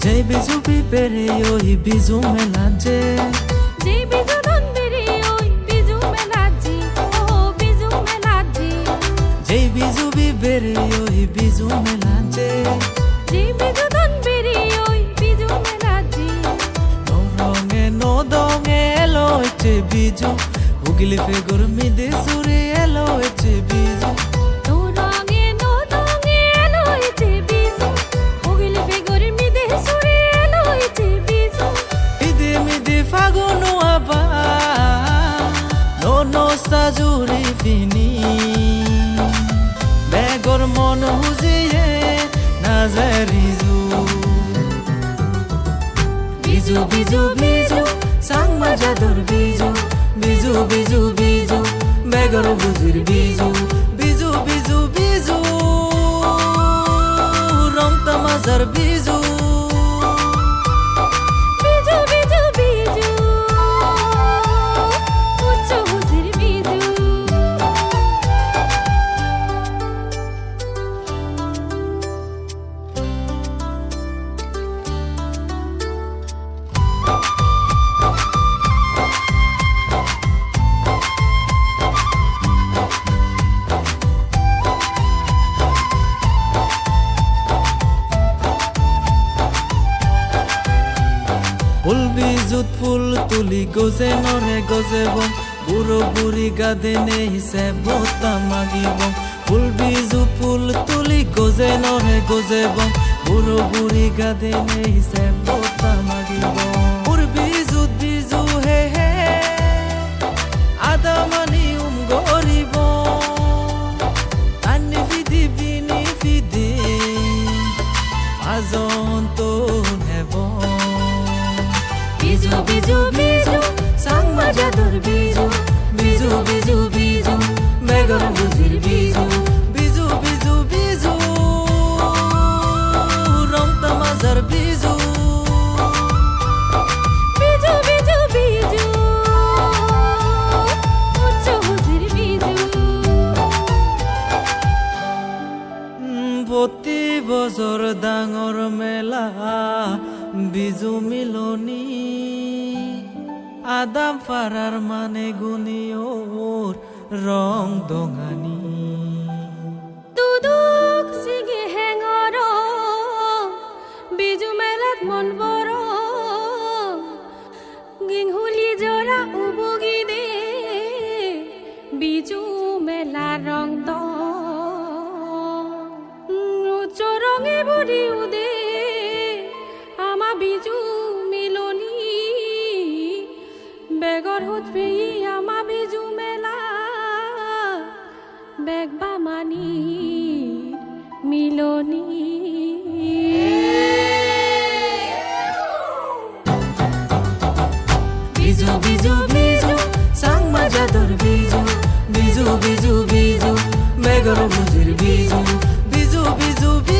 যেই বিজু পিপেরে ওই বিজু মেলা যে যেই বিজু ধনবেরে ওই বিজু মেলাজি ও বিজু মেলাজি যেই বিজু পিপেরে ওই বিজু মেলা যে যেই বিজু ধনবেরে ওই Biju মেলাজি no donge elo eche bizu ugili fe gormi de sure elo eche bizu no donge elo eche bizu ogile fe gormi de sure elo eche bizu mide fagono aba no sajuri fini begor mon huziye nazarizu bizu bizu bizu sang majador bizu bizu bizu bizu begor buzir bizu bizu bizu bizu rong tamazar bizu bizu bizu bizu ucho huzir bizu ফুল বিজুত ফুল তুলি গজে নরে গজেব বুড়ো বুড়ি গাদে নেই সে ভোতা মাগিব ফুল বিজু ফুল তুলি গজে নরে গজেব বুড়ো বুড়ি গাদে নেই সে ভোতা মাগিব ফুল বিজুত বিজু হে হে আদামানি গরিব আনি ফিদি বিনি ফিদি আজন তো নেব bizu bizu bizu sang majador bizu bizu bizu bizu begor buzir bizu bizu bizu bizu rong tamazar bizu bizu bizu bizu ucho huzir bizu প্রতি বছর ডাঙর মেলা বিজু মিলনি আদাম ফারার মানে গুনি ওর রং দঙানি দুদুক সিগে হেঙর বিজু মেলাত মন বড় গিংহুলি জোড়া উবগি দে বিজু মেলা রং দ চরঙে বড়ি উদে আমা বিজু মিলনি বেগর হুত পেয়ে আমা বিজু মেলা বেগবা মানি মিলনি Biju Biju Biju sang majador bizu bizu bizu bizu begor buzir bizu bizu bizu bizu